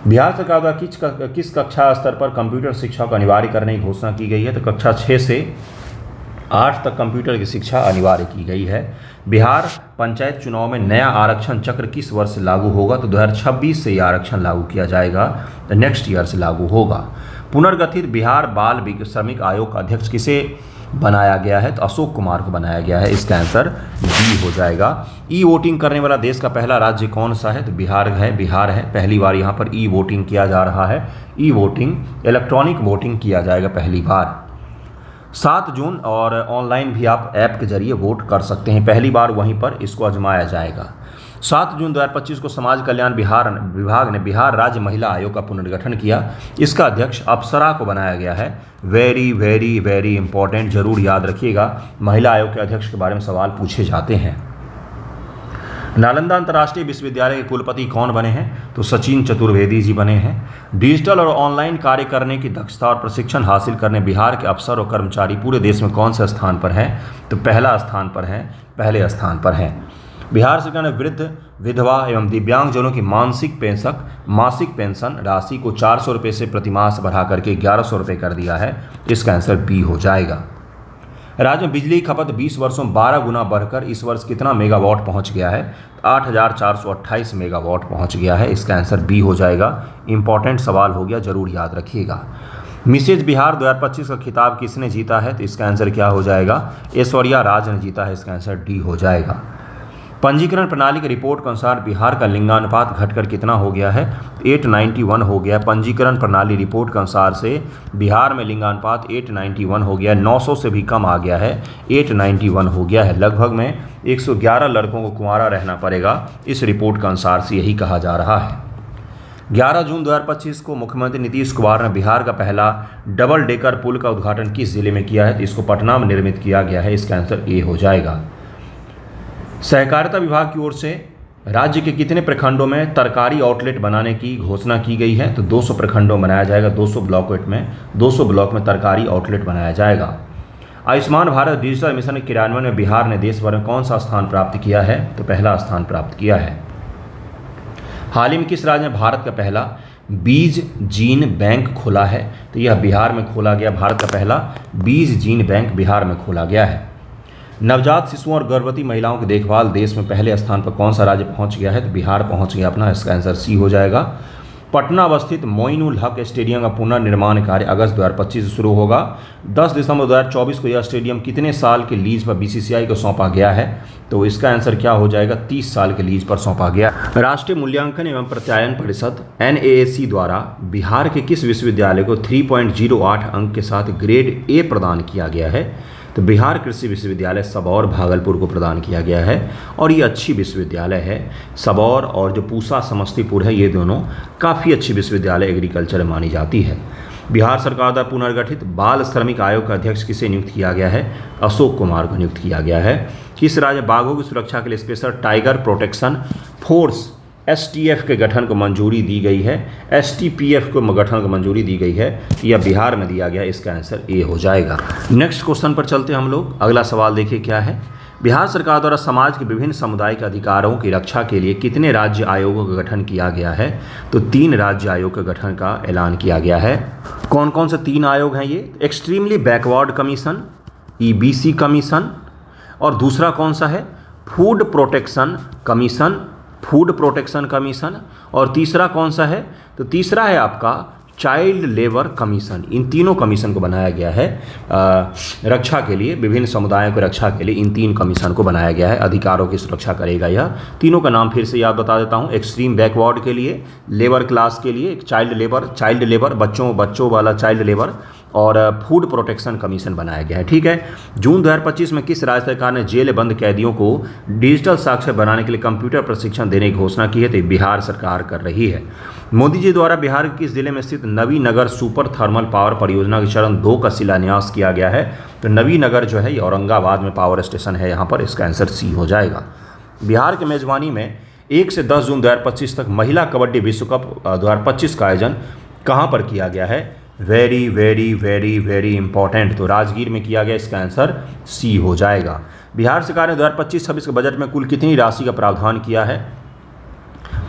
Speaker 1: बिहार सरकार द्वारा किस कक्षा स्तर पर कंप्यूटर शिक्षा को अनिवार्य करने की घोषणा की गई है? तो कक्षा 6 से 8 तक कंप्यूटर की शिक्षा अनिवार्य की गई है। बिहार पंचायत चुनाव में नया आरक्षण चक्र किस वर्ष से लागू होगा? तो 2026 से यह आरक्षण लागू किया जाएगा, तो नेक्स्ट ईयर से लागू होगा। पुनर्गठित बिहार बाल श्रमिक आयोग का अध्यक्ष किसे बनाया गया है? तो अशोक कुमार को बनाया गया है, इसका आंसर बी हो जाएगा। ई वोटिंग करने वाला देश का पहला राज्य कौन सा है? तो बिहार है। पहली बार यहाँ पर ई वोटिंग किया जा रहा है। ई वोटिंग, इलेक्ट्रॉनिक वोटिंग किया जाएगा पहली बार। 7 जून और ऑनलाइन भी आप ऐप के जरिए वोट कर सकते हैं, पहली बार वहीं पर इसको आजमाया जाएगा। 7 जून 2025 को समाज कल्याण विभाग ने बिहार राज्य महिला आयोग का पुनर्गठन किया। इसका अध्यक्ष अप्सरा को बनाया गया है। वेरी वेरी वेरी इंपॉर्टेंट, जरूर याद रखिएगा, महिला आयोग के अध्यक्ष के बारे में सवाल पूछे जाते हैं। नालंदा अंतर्राष्ट्रीय विश्वविद्यालय के कुलपति कौन बने हैं? तो सचिन चतुर्वेदी जी बने हैं। डिजिटल और ऑनलाइन कार्य करने की दक्षता और प्रशिक्षण हासिल करने बिहार के अफसर और कर्मचारी पूरे देश में कौन से स्थान पर हैं? तो पहले स्थान पर हैं। बिहार सरकार ने वृद्ध, विधवा एवं दिव्यांगजनों की मासिक पेंशन राशि को 400 रुपये से प्रतिमास बढ़ा करके 1100 रुपये कर दिया है, इसका आंसर बी हो जाएगा। राज्य में बिजली की खपत 20 वर्षों में 12 गुना बढ़कर इस वर्ष कितना मेगावाट पहुंच गया है? 8428 मेगावाट पहुंच गया है, इसका आंसर बी हो जाएगा। इंपॉर्टेंट सवाल हो गया, जरूर याद रखिएगा। मिसेज बिहार 2025 का खिताब किसने जीता है? तो इसका आंसर क्या हो जाएगा? ऐश्वर्या राज ने जीता है, इसका आंसर डी हो जाएगा। पंजीकरण प्रणाली की रिपोर्ट के अनुसार बिहार का लिंगानुपात घटकर कितना हो गया है? 891 हो गया। पंजीकरण प्रणाली रिपोर्ट के अनुसार से बिहार में लिंगानुपात 891 हो गया, 900 से भी कम आ गया है, 891 हो गया है। लगभग में 111 लड़कों को कुंवारा रहना पड़ेगा, इस रिपोर्ट के अनुसार से यही कहा जा रहा है। 11 जून 2025 को मुख्यमंत्री नीतीश कुमार ने बिहार का पहला डबल डेकर पुल का उद्घाटन किस जिले में किया है? तो इसको पटना में निर्मित किया गया है, इसका आंसर ए हो जाएगा। सहकारिता विभाग की ओर से राज्य के कितने प्रखंडों में तरकारी आउटलेट बनाने की घोषणा की गई है? तो 200 प्रखंडों में बनाया जाएगा, 200 ब्लॉक में तरकारी आउटलेट बनाया जाएगा। आयुष्मान भारत डिजिटल मिशन के क्रियान्वयन में बिहार ने देश भर में कौन सा स्थान प्राप्त किया है? तो पहला स्थान प्राप्त किया है। हाल ही में किस राज्य में भारत का पहला बीज जीन बैंक खोला है? तो यह बिहार में खोला गया। भारत का पहला बीज जीन बैंक बिहार में खोला गया है। नवजात शिशुओं और गर्भवती महिलाओं की देखभाल देश में पहले स्थान पर कौन सा राज्य पहुंच गया है? तो बिहार पहुंच गया अपना, इसका आंसर सी हो जाएगा। पटना अवस्थित मोइनुल हक स्टेडियम का पुनर्निर्माण कार्य अगस्त 2025 से शुरू होगा। 10 दिसंबर 2024 को यह स्टेडियम कितने साल के लीज पर बीसीसीआई को सौंपा गया है? तो इसका आंसर क्या हो जाएगा? 30 साल के लीज पर सौंपा गया। राष्ट्रीय मूल्यांकन एवं प्रत्यायन परिषद NAAC द्वारा बिहार के किस विश्वविद्यालय को 3.08 अंक के साथ ग्रेड ए प्रदान किया गया है? तो बिहार कृषि विश्वविद्यालय सबौर भागलपुर को प्रदान किया गया है, और ये अच्छी विश्वविद्यालय है। सबौर और जो पूसा समस्तीपुर है, ये दोनों काफ़ी अच्छी विश्वविद्यालय एग्रीकल्चर मानी जाती है। बिहार सरकार द्वारा पुनर्गठित बाल श्रमिक आयोग का अध्यक्ष किसे नियुक्त किया गया है? अशोक कुमार को नियुक्त किया गया है। किस राज्य बाघों की सुरक्षा के लिए special tiger protection force STF के गठन को मंजूरी दी गई है? STPF को गठन को मंजूरी दी गई है, यह बिहार में दिया गया, इसका आंसर ए हो जाएगा। नेक्स्ट क्वेश्चन पर चलते हैं हम लोग। अगला सवाल देखिए क्या है। बिहार सरकार द्वारा समाज के विभिन्न समुदाय के अधिकारों की रक्षा के लिए कितने राज्य आयोगों का गठन किया गया है? तो 3 राज्य आयोग के गठन का ऐलान किया गया है। कौन कौन से 3 आयोग हैं ये? Extremely backward commission, EBC commission, और दूसरा कौन सा है? Food protection commission, food protection commission, और तीसरा कौन सा है, तो तीसरा है आपका चाइल्ड लेबर कमीशन। इन तीनों कमीशन को बनाया गया है रक्षा के लिए, विभिन्न समुदायों की रक्षा के लिए इन 3 कमीशन को बनाया गया है। अधिकारों की सुरक्षा करेगा यह। तीनों का नाम फिर से याद बता देता हूँ। एक्सट्रीम बैकवर्ड के लिए, लेबर क्लास के लिए चाइल्ड लेबर बच्चों वाला चाइल्ड लेबर, और फूड प्रोटेक्शन कमीशन बनाया गया है। ठीक है। जून 2025 में किस राज्य सरकार ने जेल बंद कैदियों को डिजिटल साक्षर बनाने के लिए कंप्यूटर प्रशिक्षण देने की घोषणा की है, तो बिहार सरकार कर रही है। मोदी जी द्वारा बिहार के किस जिले में स्थित नवीनगर सुपर थर्मल पावर परियोजना के चरण 2 का शिलान्यास किया गया है, तो नवीनगर जो है ये औरंगाबाद में पावर स्टेशन है यहाँ पर। इसका आंसर सी हो जाएगा। बिहार के मेजबानी में 1 से 10 जून 2025 तक महिला कबड्डी विश्व कप 2025 का आयोजन कहाँ पर किया गया है, very very very very important, तो राजगीर में किया गया। इसका आंसर सी हो जाएगा। बिहार सरकार ने 2025-26 के बजट में कुल कितनी राशि का प्रावधान किया है,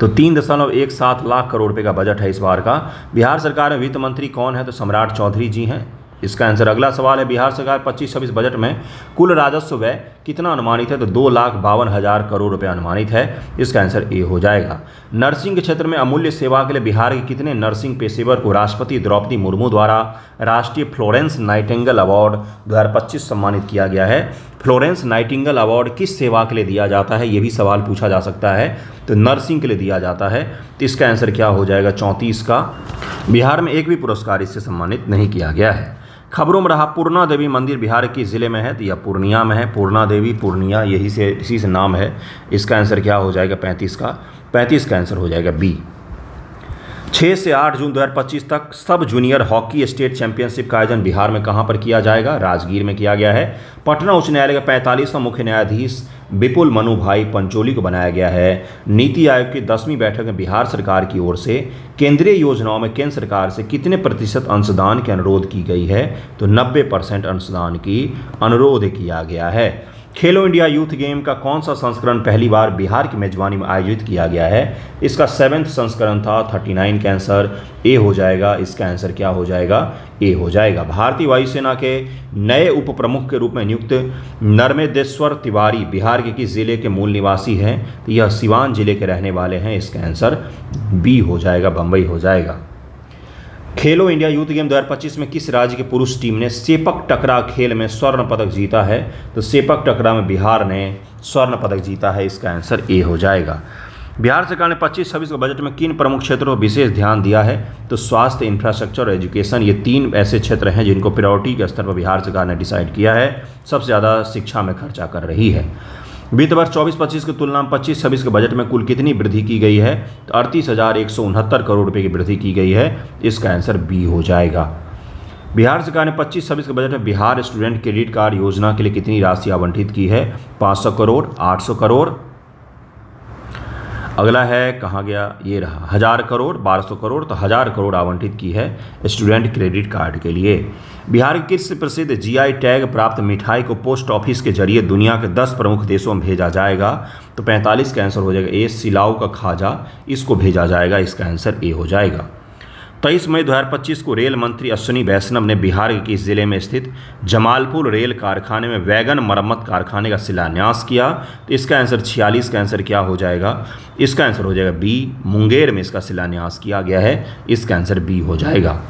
Speaker 1: तो 3.17 लाख करोड़ रुपए का बजट है इस बार का। बिहार सरकार में वित्त मंत्री कौन है, तो सम्राट चौधरी जी हैं। इसका आंसर। अगला सवाल है, बिहार सरकार 25-26 बजट में कुल राजस्व व्यय कितना अनुमानित है, तो 2,52,000 करोड़ रुपए अनुमानित है। इसका आंसर ए हो जाएगा। नर्सिंग के क्षेत्र में अमूल्य सेवा के लिए बिहार के कितने नर्सिंग पेशेवर को राष्ट्रपति द्रौपदी मुर्मू द्वारा राष्ट्रीय फ्लोरेंस नाइटिंगेल अवार्ड 2025 सम्मानित किया गया है। फ्लोरेंस नाइटिंगेल अवार्ड किस सेवा के लिए दिया जाता है, ये भी सवाल पूछा जा सकता है, तो नर्सिंग के लिए दिया जाता है। तो इसका आंसर क्या हो जाएगा, 34 का। बिहार में एक भी पुरस्कार इससे सम्मानित नहीं किया गया है। खबरों में रहा पूर्णा देवी मंदिर बिहार के जिले में है, तो यह पूर्णिया में है। पूर्णा देवी, पूर्णिया, इसी से नाम है। इसका आंसर क्या हो जाएगा, 35 का। 35 का आंसर हो जाएगा बी। 6 से 8 जून 2025 तक सब जूनियर हॉकी स्टेट चैंपियनशिप का आयोजन बिहार में कहां पर किया जाएगा, राजगीर में किया गया है। पटना उच्च न्यायालय का 45वां मुख्य न्यायाधीश विपुल मनु भाई पंचोली को बनाया गया है। नीति आयोग की 10वीं बैठक में बिहार सरकार की ओर से केंद्रीय योजनाओं में केंद्र सरकार से कितने प्रतिशत अंशदान की अनुरोध की गई है, तो 90% अंशदान की अनुरोध किया गया है। खेलो इंडिया यूथ गेम का कौन सा संस्करण पहली बार बिहार की मेजबानी में आयोजित किया गया है, इसका 7वां संस्करण था। 39 का आंसर ए हो जाएगा। इसका आंसर क्या हो जाएगा, ए हो जाएगा। भारतीय वायुसेना के नए उप प्रमुख के रूप में नियुक्त नर्मदेश्वर तिवारी बिहार के किस जिले के मूल निवासी हैं, तो यह सिवान जिले के रहने वाले हैं। इसका आंसर बी हो जाएगा, बम्बई हो जाएगा। खेलो इंडिया यूथ गेम 2025 में किस राज्य के पुरुष टीम ने सेपक टकरा खेल में स्वर्ण पदक जीता है, तो सेपक टकरा में बिहार ने स्वर्ण पदक जीता है। इसका आंसर ए हो जाएगा। बिहार सरकार ने 25-26 के बजट में किन प्रमुख क्षेत्रों पर विशेष ध्यान दिया है, तो स्वास्थ्य, इंफ्रास्ट्रक्चर और एजुकेशन, ये 3 ऐसे क्षेत्र हैं जिनको प्रायोरिटी के स्तर पर बिहार सरकार ने डिसाइड किया है। सबसे ज़्यादा शिक्षा में खर्चा कर रही है। वित्त वर्ष 24-25 की तुलना में 25-26 के बजट में कुल कितनी वृद्धि की गई है, तो 38,169 करोड़ रुपए की वृद्धि की गई है। इसका आंसर बी हो जाएगा। बिहार सरकार ने 25-26 के बजट में बिहार स्टूडेंट क्रेडिट कार्ड योजना के लिए कितनी राशि आवंटित की है, 500 करोड़, 800 करोड़। अगला है, कहाँ गया, ये रहा, 1000 करोड़, 1200 करोड़, तो 1000 करोड़ आवंटित की है स्टूडेंट क्रेडिट कार्ड के लिए। बिहार के किस प्रसिद्ध जीआई टैग प्राप्त मिठाई को पोस्ट ऑफिस के जरिए दुनिया के 10 प्रमुख देशों में भेजा जाएगा, तो 45 का आंसर हो जाएगा ए, सिलाऊ का खाजा, इसको भेजा जाएगा। इसका आंसर ए हो जाएगा। 23 मई 2025 को रेल मंत्री अश्विनी वैष्णव ने बिहार के किस जिले में स्थित जमालपुर रेल कारखाने में वैगन मरम्मत कारखाने का शिलान्यास किया, तो इसका आंसर 46 का आंसर क्या हो जाएगा, इसका आंसर हो जाएगा बी, मुंगेर में इसका शिलान्यास किया गया है। इसका आंसर बी हो जाएगा।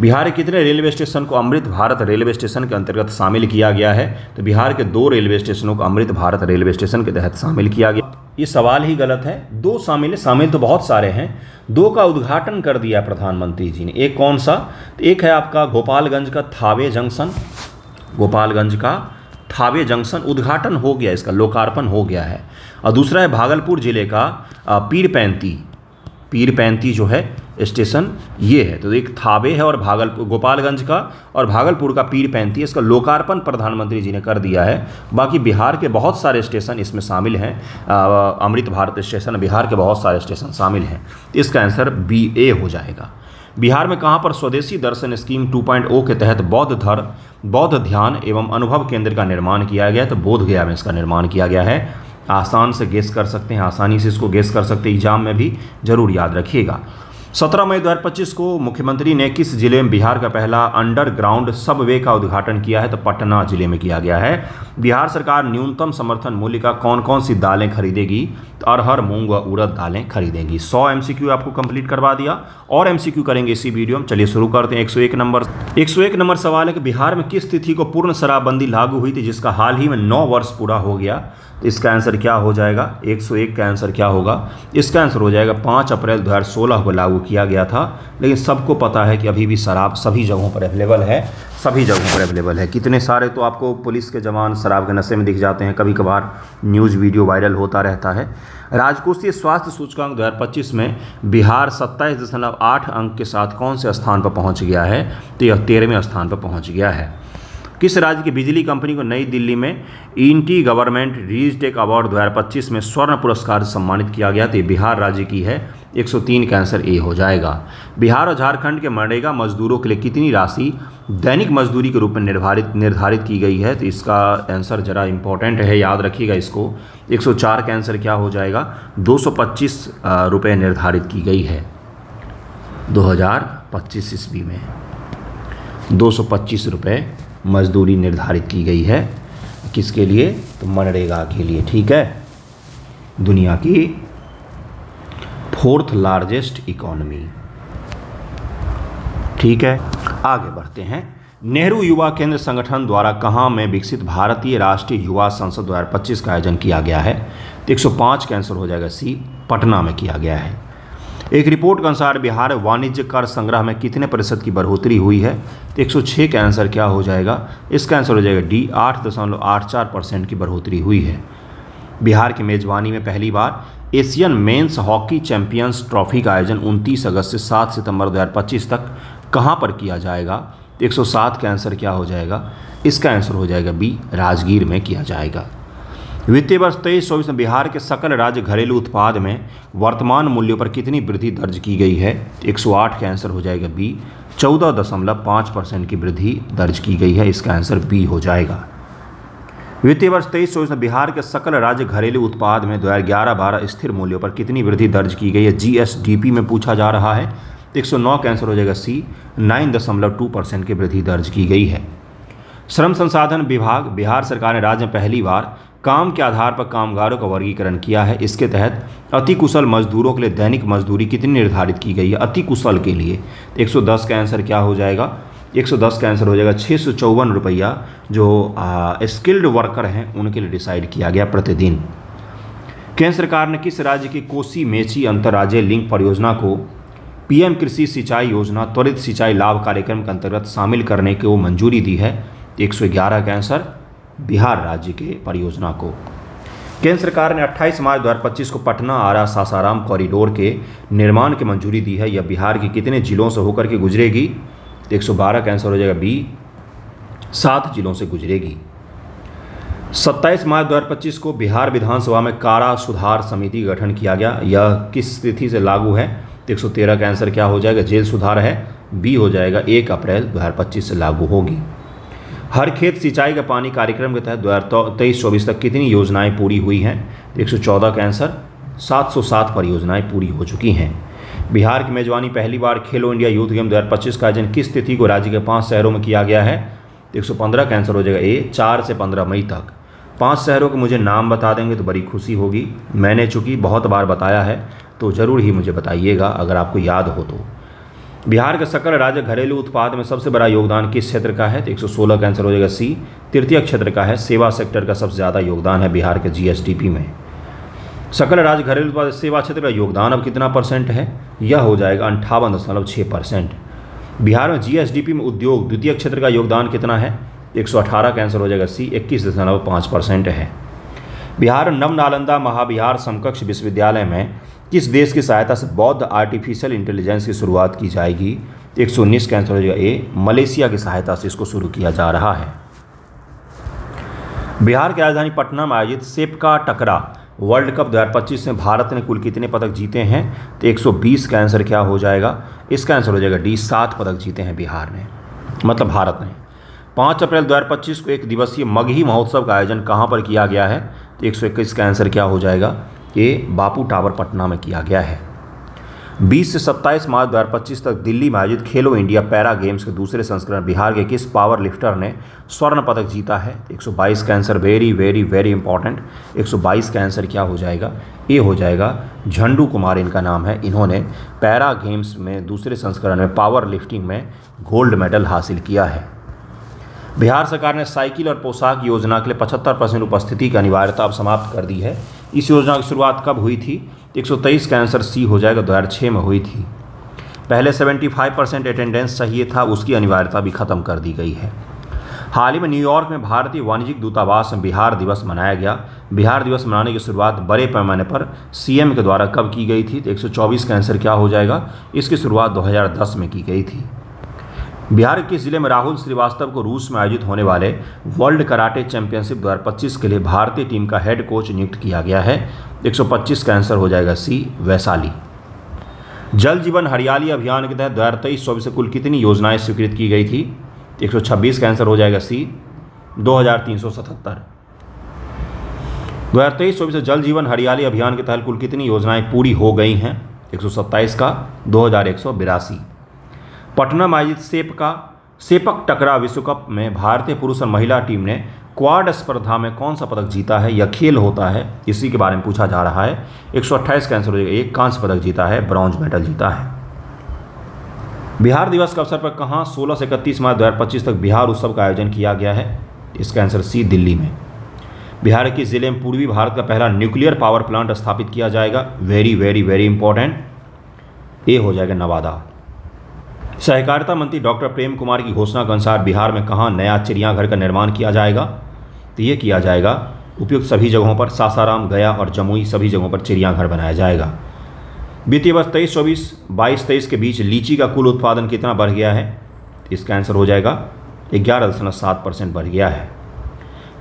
Speaker 1: बिहार के कितने रेलवे स्टेशन को अमृत भारत रेलवे स्टेशन के अंतर्गत शामिल किया गया है, तो बिहार के 2 रेलवे स्टेशनों को अमृत भारत रेलवे स्टेशन के तहत शामिल किया गया। ये सवाल ही गलत है, 2 शामिल तो बहुत सारे हैं, 2 का उद्घाटन कर दिया प्रधानमंत्री जी ने। एक कौन सा, तो एक है आपका गोपालगंज का थावे जंक्शन, गोपालगंज का थावे जंक्शन उद्घाटन हो गया, इसका लोकार्पण हो गया है। और दूसरा है भागलपुर जिले का पीरपैंती जो है स्टेशन, ये है। तो एक थावे है और गोपालगंज का, और भागलपुर का पीरपैंती, इसका लोकार्पण प्रधानमंत्री जी ने कर दिया है। बाकी बिहार के बहुत सारे स्टेशन इसमें शामिल हैं। अमृत भारत स्टेशन, बिहार के बहुत सारे स्टेशन शामिल हैं। इसका आंसर बी, ए हो जाएगा। बिहार में कहाँ पर स्वदेशी दर्शन स्कीम 2.0 के तहत बौद्ध ध्यान एवं अनुभव केंद्र का निर्माण किया गया, तो बोधगया में इसका निर्माण किया गया है। आसान से गेस कर सकते हैं, आसानी से इसको गेस कर सकते हैं, एग्जाम में भी जरूर याद रखिएगा। 17 मई 2025 को मुख्यमंत्री ने किस जिले में बिहार का पहला अंडरग्राउंड सबवे का उद्घाटन किया है? तो पटना जिले में किया गया है। बिहार सरकार न्यूनतम समर्थन मूल्य का कौन कौन सी दालें खरीदेगी? तो अरहर, मूंग व उड़द दालें खरीदेंगी। 100 MCQ आपको कंप्लीट करवा दिया और MCQ करेंगे इसी वीडियो में। चलिए शुरू करते हैं। 101 नंबर सवाल है कि बिहार में किस तिथि को पूर्ण शराबबंदी लागू हुई थी, जिसका हाल ही में 9 वर्ष पूरा हो गया? इसका आंसर क्या हो जाएगा? 101 का आंसर क्या होगा? इसका आंसर हो जाएगा 5 अप्रैल 2016 को लागू किया गया था। लेकिन सबको पता है कि अभी भी शराब सभी जगहों पर अवेलेबल है, सभी जगहों पर अवेलेबल है। कितने सारे तो आपको पुलिस के जवान शराब के नशे में दिख जाते हैं, कभी कभार न्यूज़ वीडियो वायरल होता रहता है। राजकोषीय स्वास्थ्य सूचकांक 2025 में बिहार 27.8 अंक के साथ कौन से स्थान पर पहुँच गया है? तो यह 13वें स्थान पर पहुँच गया है। किस राज्य की बिजली कंपनी को नई दिल्ली में इंटी गवर्नमेंट रीजटेक अवार्ड 2025 में स्वर्ण पुरस्कार से सम्मानित किया गया? तो ये बिहार राज्य की है। 103 का आंसर ए हो जाएगा। बिहार और झारखंड के मनरेगा मजदूरों के लिए कितनी राशि दैनिक मजदूरी के रूप में निर्धारित की गई है? तो इसका आंसर जरा इंपॉर्टेंट है, याद रखिएगा इसको। 104 का आंसर क्या हो जाएगा? 225 रुपये निर्धारित की गई है 2025 ईस्वी में। 225 रुपये मजदूरी निर्धारित की गई है। किसके लिए? तो मनरेगा के लिए। ठीक है, दुनिया की 4th लार्जेस्ट इकोनॉमी। ठीक है, आगे बढ़ते हैं। नेहरू युवा केंद्र संगठन द्वारा कहाँ में विकसित भारतीय राष्ट्रीय युवा संसद 2025 का आयोजन किया गया है? तो 105 का आंसर हो जाएगा सी, पटना में किया गया है। एक रिपोर्ट के अनुसार बिहार वाणिज्य कर संग्रह में कितने प्रतिशत की बढ़ोतरी हुई है? तो 106 का आंसर क्या हो जाएगा? इसका आंसर हो जाएगा डी, 8.84% की बढ़ोतरी हुई है। बिहार की मेजबानी में पहली बार Asian men's hockey champions trophy का आयोजन 29 अगस्त से 7 सितंबर 2025 तक कहां पर किया जाएगा? तो 107 का आंसर क्या हो जाएगा? इसका आंसर हो जाएगा बी, राजगीर में किया जाएगा। वित्तीय वर्ष 23-24 में बिहार के सकल राज्य घरेलू उत्पाद में वर्तमान मूल्यों पर कितनी वृद्धि दर्ज की गई है? 108 का आंसर हो जाएगा बी, 14.5% की वृद्धि दर्ज की गई है। इसका आंसर बी हो जाएगा। वित्तीय वर्ष 23-24 में बिहार के सकल राज्य घरेलू उत्पाद में 2011-12 स्थिर मूल्यों पर कितनी वृद्धि दर्ज की गई है? GSDP में पूछा जा रहा है। 109 का आंसर हो जाएगा सी, 9.2% की वृद्धि दर्ज की गई है। श्रम संसाधन विभाग बिहार सरकार ने राज्य में पहली बार काम के आधार पर कामगारों का वर्गीकरण किया है। इसके तहत अति कुशल मजदूरों के लिए दैनिक मजदूरी कितनी निर्धारित की गई है? अति कुशल के लिए 110 का आंसर क्या हो जाएगा? 110 का आंसर हो जाएगा 654 रुपया, जो स्किल्ड वर्कर हैं उनके लिए डिसाइड किया गया प्रतिदिन। केंद्र सरकार ने किस राज्य की कोसी मेची अंतर्राज्यीय लिंक परियोजना को PM कृषि सिंचाई योजना त्वरित सिंचाई लाभ कार्यक्रम के अंतर्गत शामिल करने को मंजूरी दी है? 111 का आंसर बिहार राज्य के परियोजना को। केंद्र सरकार ने 28 मार्च 2025 को पटना आरा सासाराम कॉरिडोर के निर्माण की मंजूरी दी है। यह बिहार के कितने जिलों से होकर के गुजरेगी? 112 का आंसर हो जाएगा बी, 7 जिलों से गुजरेगी। 27 मार्च 2025 को बिहार विधानसभा में कारा सुधार समिति का गठन किया गया। यह किस तिथि से लागू है? 113 का आंसर क्या हो जाएगा? जेल सुधार है, बी हो जाएगा, 1 अप्रैल 2025 से लागू होगी। हर खेत सिंचाई का पानी कार्यक्रम के तहत 2023-24 तक कितनी योजनाएं पूरी हुई हैं? 114 का आंसर, 707 परियोजनाएं पूरी हो चुकी हैं। बिहार की मेजबानी पहली बार खेलो इंडिया यूथ गेम 2025 का आयोजन किस तिथि को राज्य के 5 शहरों में किया गया है? 115 का आंसर हो जाएगा ए, 4 से 15 मई तक। 5 शहरों के मुझे नाम बता देंगे तो बड़ी खुशी होगी। मैंने चूँकि बहुत बार बताया है तो ज़रूर ही मुझे बताइएगा अगर आपको याद हो तो। बिहार के सकल राज्य घरेलू उत्पाद में सबसे बड़ा योगदान किस क्षेत्र का है? तो 116 का आंसर हो जाएगा सी, तृतीय क्षेत्र का है। सेवा सेक्टर का सबसे ज़्यादा योगदान है बिहार के GSDP में। सकल राज्य घरेलू उत्पाद सेवा क्षेत्र का योगदान अब कितना परसेंट है? यह हो जाएगा 58.6%। बिहार में GSDP में उद्योग द्वितीय क्षेत्र का योगदान कितना है? 118 का आंसर हो जाएगा सी, 21.5% है। बिहार नव नालंदा महाविहार समकक्ष विश्वविद्यालय में किस देश की सहायता से बौद्ध आर्टिफिशियल इंटेलिजेंस की शुरुआत की जाएगी? 119 का आंसर हो जाएगा ए, मलेशिया की सहायता से इसको शुरू किया जा रहा है। बिहार की राजधानी पटना में आयोजित सेपका टकरा वर्ल्ड कप 2025 में भारत ने कुल कितने पदक जीते हैं? तो 120 का आंसर क्या हो जाएगा? इसका आंसर हो जाएगा डी, 7 पदक जीते हैं बिहार ने, मतलब भारत ने। 5 अप्रैल 2025 को एक दिवसीय मगही महोत्सव का आयोजन कहाँ पर किया गया है? तो 121 का आंसर क्या हो जाएगा? ये बापू टावर पटना में किया गया है। 20 से 27 मार्च 2025 तक दिल्ली में आयोजित खेलो इंडिया पैरा गेम्स के दूसरे संस्करण बिहार के किस पावर लिफ्टर ने स्वर्ण पदक जीता है? 122 का answer very very very important. 122 का आंसर क्या हो जाएगा? ए हो जाएगा। झंडू कुमार इनका नाम है। इन्होंने पैरा गेम्स में दूसरे संस्करण में पावर लिफ्टिंग में गोल्ड मेडल हासिल किया है। बिहार सरकार ने साइकिल और पोशाक योजना के लिए 75% उपस्थिति की अनिवार्यता अब समाप्त कर दी है। इस योजना की शुरुआत कब हुई थी? 123 का आंसर सी हो जाएगा, 2006 में हुई थी। पहले 75% अटेंडेंस चाहिए था, उसकी अनिवार्यता भी खत्म कर दी गई है। हाल ही में न्यूयॉर्क में भारतीय वाणिज्यिक दूतावास में बिहार दिवस मनाया गया। बिहार दिवस मनाने की शुरुआत बड़े पैमाने पर सीएम के द्वारा कब की गई थी? तो 124 का आंसर क्या हो जाएगा? इसकी शुरुआत 2010 में की गई थी। बिहार के किस जिले में राहुल श्रीवास्तव को रूस में आयोजित होने वाले वर्ल्ड कराटे चैंपियनशिप 2025 के लिए भारतीय टीम का हेड कोच नियुक्त किया गया है? 125 का आंसर हो जाएगा सी, वैशाली। जल जीवन हरियाली अभियान के तहत 2023-24 से कुल कितनी योजनाएं स्वीकृत की गई थी? 126 का आंसर हो जाएगा सी, 2377। 2023-24 से जल जीवन हरियाली अभियान के तहत कुल कितनी योजनाएं पूरी हो गई हैं? 127 का, 2182। पटना में आयोजित सेपक टकरा विश्व कप में भारतीय पुरुष और महिला टीम ने क्वाड स्पर्धा में कौन सा पदक जीता है? यह खेल होता है, इसी के बारे में पूछा जा रहा है। 128 का आंसर हो जाएगा। एक कांस्य पदक जीता है, ब्रॉन्ज मेडल जीता है। बिहार दिवस के अवसर पर कहाँ 16 से 31 मार्च 2025 तक बिहार उत्सव का आयोजन किया गया है? इसका आंसर सी, दिल्ली में। बिहार के जिले में पूर्वी भारत का पहला न्यूक्लियर पावर प्लांट स्थापित किया जाएगा? Very very very important. ए हो जाएगा, नवादा। सहकारिता मंत्री डॉक्टर प्रेम कुमार की घोषणा के अनुसार बिहार में कहाँ नया चिड़ियाघर का निर्माण किया जाएगा? तो ये किया जाएगा उपयुक्त सभी जगहों पर, सासाराम, गया और जमुई सभी जगहों पर चिड़ियाघर बनाया जाएगा। वित्तीय वर्ष 23-24, 22-23 के बीच लीची का कुल उत्पादन कितना बढ़ गया है? इसका आंसर हो जाएगा 11.7% बढ़ गया है।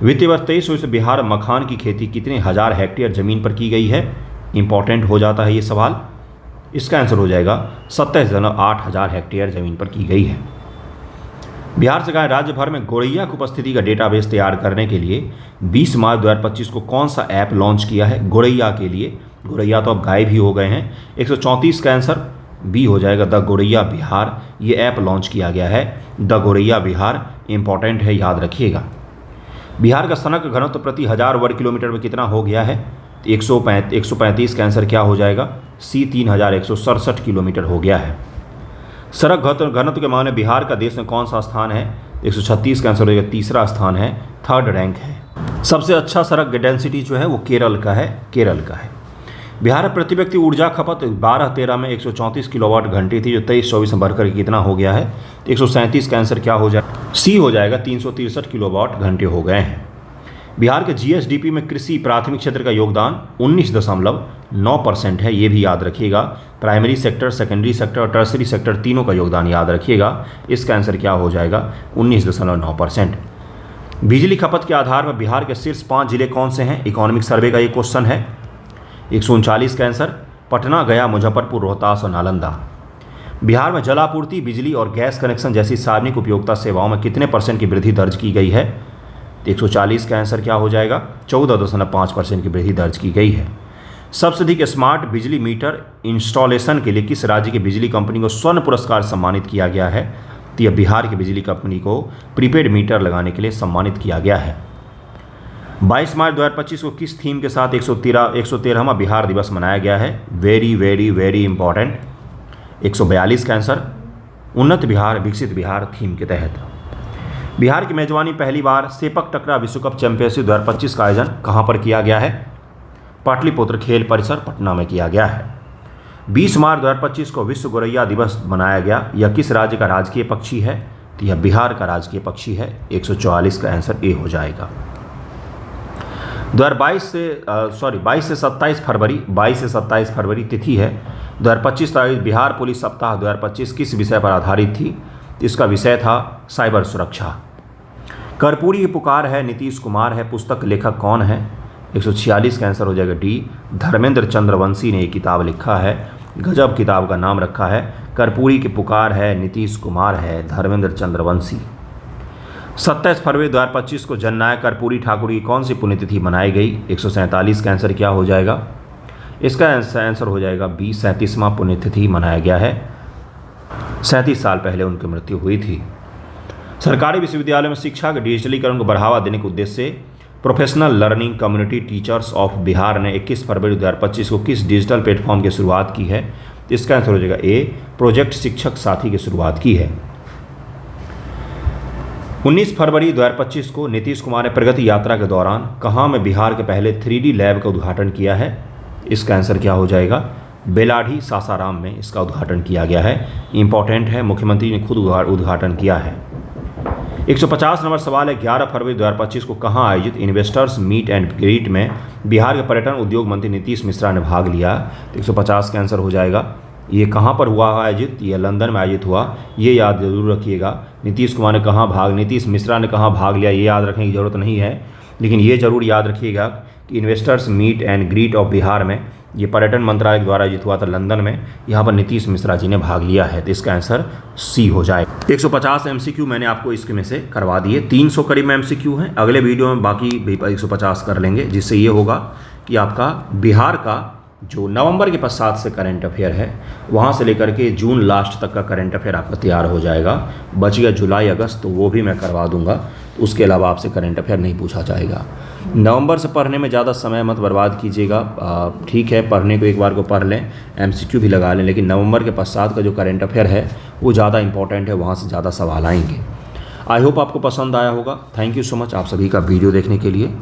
Speaker 1: वित्तीय वर्ष 23-24 से बिहार मखान की खेती कितने हज़ार हेक्टेयर ज़मीन पर की गई है? इंपॉर्टेंट हो जाता है ये सवाल। इसका आंसर हो जाएगा 27.8 हज़ार हेक्टेयर ज़मीन पर की गई है। बिहार सरकार राज्य भर में गौरैया की उपस्थिति का डेटाबेस तैयार करने के लिए 20 मार्च 2025 को कौन सा ऐप लॉन्च किया है? गौरैया के लिए। गौरैया तो अब गायब ही हो गए हैं। 134 का आंसर बी हो जाएगा, द गौरैया बिहार। ये ऐप लॉन्च किया गया है, द गौरैया बिहार। इंपॉर्टेंट है, याद रखिएगा। बिहार का सड़क घनत्व प्रति 1000 वर्ग किलोमीटर में कितना हो गया है? 135 का आंसर क्या हो जाएगा? सी, 3167 किलोमीटर हो गया है। सड़क घनत्व के मामले में बिहार का देश में कौन सा स्थान है? 136 का आंसर हो जाएगा, तीसरा स्थान है, थर्ड रैंक है। सबसे अच्छा सड़क डेंसिटी जो है वो केरल का है। बिहार में प्रति व्यक्ति ऊर्जा खपत 12-13 में 134 किलोवाट घंटे थी, जो 23-24 में बढ़कर कितना हो गया है? 137 का आंसर क्या हो जाएगा? सी हो जाएगा, 363 किलोवाट घंटे हो गए हैं। बिहार के जीएसडीपी में कृषि प्राथमिक क्षेत्र का योगदान 19.9% है, ये भी याद रखिएगा। प्राइमरी सेक्टर, सेकेंडरी सेक्टर और टर्सरी सेक्टर तीनों का योगदान याद रखिएगा। इसका आंसर क्या हो जाएगा? 19.9%। बिजली खपत के आधार पर बिहार के शीर्ष 5 जिले कौन से हैं? इकोनॉमिक सर्वे का ये क्वेश्चन है। 139 का आंसर, पटना, गया, मुजफ्फरपुर, रोहतास और नालंदा। बिहार में जलापूर्ति, बिजली और गैस कनेक्शन जैसी सार्वजनिक उपयोगिता सेवाओं में कितने % की वृद्धि दर्ज की गई है? 140 का आंसर क्या हो जाएगा? 14.5% की वृद्धि दर्ज की गई है। सबसे अधिक स्मार्ट बिजली मीटर इंस्टॉलेशन के लिए किस राज्य की बिजली कंपनी को स्वर्ण पुरस्कार सम्मानित किया गया है? तो यह बिहार की बिजली कंपनी को प्रीपेड मीटर लगाने के लिए सम्मानित किया गया है। 22 मार्च 2025 को किस थीम के साथ 113वां बिहार दिवस मनाया गया है? Very very very important. 142 का आंसर, उन्नत बिहार विकसित बिहार थीम के तहत। बिहार की मेजबानी पहली बार सेपक टकरा विश्व कप चैंपियनशिप 2025 का आयोजन कहां पर किया गया है? पाटलिपुत्र खेल परिसर, पटना में किया गया है। 20 मार्च 2025 को विश्व गौरैया दिवस मनाया गया। यह किस राज्य का राजकीय पक्षी है? तो यह बिहार का राजकीय पक्षी है। 144 का आंसर ए हो जाएगा। 22 से 27 फरवरी तिथि है। 2025 तारीख बिहार पुलिस सप्ताह 2025 किस विषय पर आधारित थी? इसका विषय था साइबर सुरक्षा। कर्पूरी की पुकार है, नीतीश कुमार है। पुस्तक के लेखक कौन है? 146 का आंसर हो जाएगा डी, धर्मेंद्र चंद्रवंशी ने ये किताब लिखा है। गजब किताब का नाम रखा है। कर्पूरी की पुकार है, नीतीश कुमार है, धर्मेंद्र चंद्रवंशी। 27 फरवरी 2025 को जननायक कर्पूरी ठाकुर की कौन सी पुण्यतिथि मनाई गई? 147 का आंसर क्या हो जाएगा? इसका आंसर हो जाएगा बी, 37वां पुण्यतिथि मनाया गया है। 37 साल पहले उनकी मृत्यु हुई थी। सरकारी विश्वविद्यालय में शिक्षा के डिजिटलीकरण को बढ़ावा देने के उद्देश्य से professional learning community teachers of Bihar ने 21 फरवरी 2025 को किस डिजिटल प्लेटफॉर्म की शुरुआत की है? इसका आंसर हो जाएगा ए, प्रोजेक्ट शिक्षक साथी की शुरुआत की है। 19 फरवरी 2025 को नीतीश कुमार ने प्रगति यात्रा के दौरान कहाँ में बिहार के पहले 3D लैब का उद्घाटन किया है? इसका आंसर क्या हो जाएगा? बेलाढ़ी सासाराम में इसका उद्घाटन किया गया है। इंपॉर्टेंट है, मुख्यमंत्री ने खुद उद्घाटन किया है। 150 नंबर सवाल है, 11 फरवरी 2025 को कहाँ आयोजित इन्वेस्टर्स मीट एंड ग्रीट में बिहार के पर्यटन उद्योग मंत्री नीतीश मिश्रा ने भाग लिया? 150 का आंसर हो जाएगा, ये कहाँ पर हुआ आयोजित? ये लंदन में आयोजित हुआ, ये याद जरूर रखिएगा। नीतीश मिश्रा ने कहाँ भाग लिया ये याद रखने की ज़रूरत नहीं है, लेकिन ये जरूर याद रखिएगा कि investors meet and greet of Bihar में ये पर्यटन मंत्रालय द्वारा आयोजित हुआ था लंदन में, यहाँ पर नीतीश मिश्रा जी ने भाग लिया है। तो इसका आंसर सी हो जाएगा। 150 MCQ मैंने आपको इसके में से करवा दिए। 300 करीब में MCQ हैं। अगले वीडियो में बाकी भी 150 कर लेंगे, जिससे ये होगा कि आपका बिहार का जो नवंबर के पश्चात से करंट अफेयर है, वहाँ से लेकर के जून लास्ट तक का करंट अफेयर आपका तैयार हो जाएगा। बच गया जुलाई अगस्त, तो वो भी मैं करवा दूंगा। उसके अलावा आपसे करंट अफेयर नहीं पूछा जाएगा। नवंबर से पढ़ने में ज़्यादा समय मत बर्बाद कीजिएगा। ठीक है, पढ़ने को एक बार को पढ़ लें, MCQ भी लगा लें, लेकिन नवंबर के पश्चात का जो करंट अफेयर है वो ज़्यादा इंपॉर्टेंट है, वहाँ से ज़्यादा सवाल आएंगे। आई होप आपको पसंद आया होगा। थैंक यू सो मच आप सभी का वीडियो देखने के लिए।